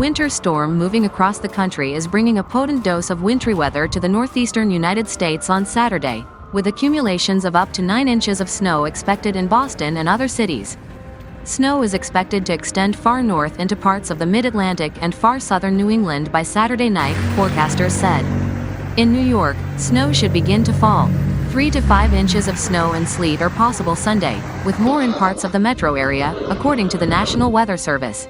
winter storm moving across the country is bringing a potent dose of wintry weather to the northeastern United States on Saturday, with accumulations of up to 9 inches of snow expected in Boston and other cities. Snow is expected to extend far north into parts of the mid-Atlantic and far southern New England by Saturday night, forecasters said. In New York, snow should begin to fall. 3 to 5 inches of snow and sleet are possible Sunday, with more in parts of the metro area, according to the National Weather Service.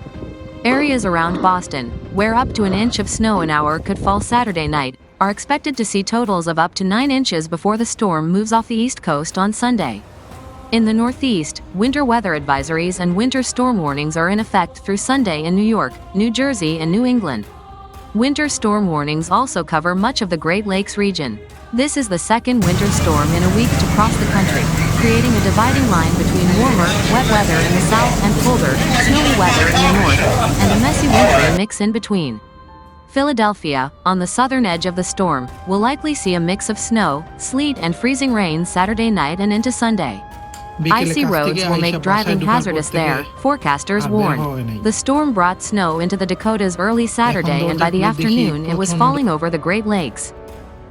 Areas around Boston, where up to an inch of snow an hour could fall Saturday night, are expected to see totals of up to 9 inches before the storm moves off the East Coast on Sunday. In the Northeast, winter weather advisories and winter storm warnings are in effect through Sunday in New York, New Jersey, and New England. Winter storm warnings also cover much of the Great Lakes region. This is the second winter storm in a week to cross the country, creating a dividing line between warmer, wet weather in the south and colder, snowy weather in the north, and a messy wintry mix in between. Philadelphia, on the southern edge of the storm, will likely see a mix of snow, sleet, and freezing rain Saturday night and into Sunday. Icy roads will make driving hazardous there, forecasters warned. The storm brought snow into the Dakotas early Saturday, and by the afternoon it was falling over the Great Lakes.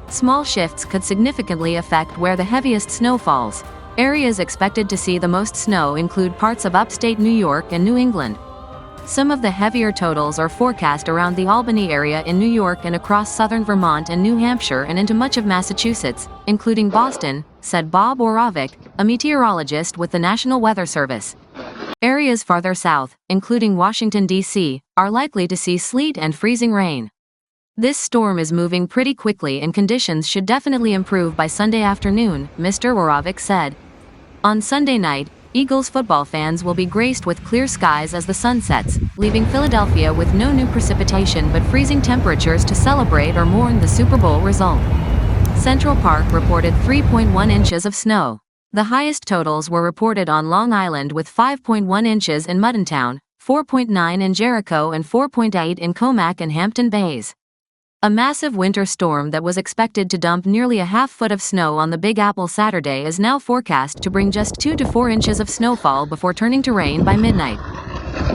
Small shifts could significantly affect where the heaviest snow falls. Areas expected to see the most snow include parts of upstate New York and New England. Some of the heavier totals are forecast around the Albany area in New York and across southern Vermont and New Hampshire and into much of Massachusetts, including Boston, said Bob Orovic, a meteorologist with the National Weather Service. Areas farther south, including Washington, D.C., are likely to see sleet and freezing rain. This storm is moving pretty quickly and conditions should definitely improve by Sunday afternoon, Mr. Orovic said. On Sunday night, Eagles football fans will be graced with clear skies as the sun sets, leaving Philadelphia with no new precipitation but freezing temperatures to celebrate or mourn the Super Bowl result. Central Park reported 3.1 inches of snow. The highest totals were reported on Long Island with 5.1 inches in Muttontown, 4.9 in Jericho and 4.8 in Comac and Hampton Bays. A massive winter storm that was expected to dump nearly a half-foot of snow on the Big Apple Saturday is now forecast to bring just 2 to 4 inches of snowfall before turning to rain by midnight.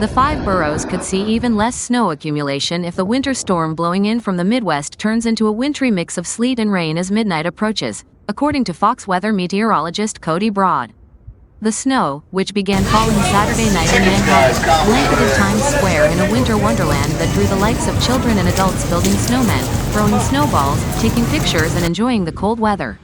The 5 boroughs could see even less snow accumulation if the winter storm blowing in from the Midwest turns into a wintry mix of sleet and rain as midnight approaches, according to Fox Weather meteorologist Cody Broad. The snow, which began falling Saturday night in Manhattan, blanketed Times Square in a winter wonderland that drew the likes of children and adults building snowmen, throwing snowballs, taking pictures and enjoying the cold weather.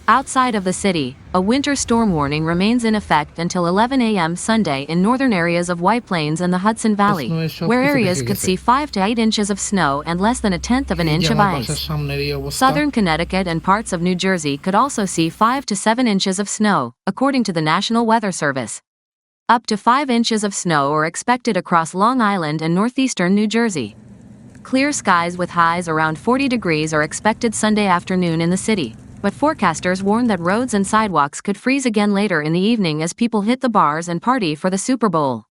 Outside of the city, a winter storm warning remains in effect until 11 a.m. Sunday in northern areas of White Plains and the Hudson Valley, where areas could see 5 to 8 inches of snow and less than 1/10 of an inch of ice. Southern Connecticut and parts of New Jersey could also see 5 to 7 inches of snow, according to the National Weather Service. Up to 5 inches of snow are expected across Long Island and northeastern New Jersey. Clear skies with highs around 40 degrees are expected Sunday afternoon in the city, but forecasters warn that roads and sidewalks could freeze again later in the evening as people hit the bars and party for the Super Bowl.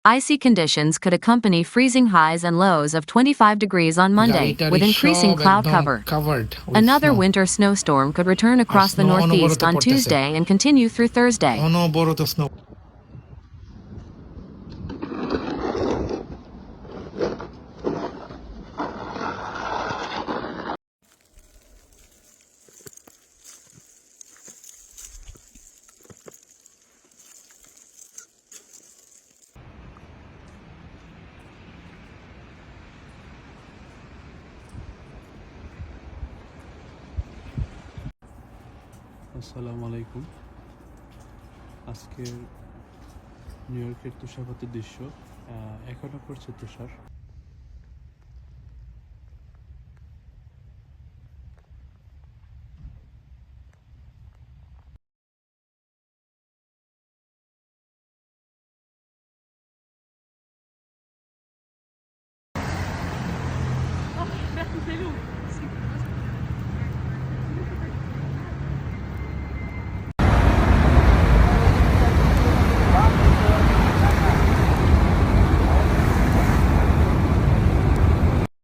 Icy conditions could accompany freezing highs and lows of 25 degrees on Monday, with increasing cloud cover. Another winter snowstorm could return across the Northeast on Tuesday and continue through Thursday. আসসালামু আলাইকুম। আজকের new ইয়র্কের তুষারপাতের দৃশ্য। এখনও পড়ছে তুষার।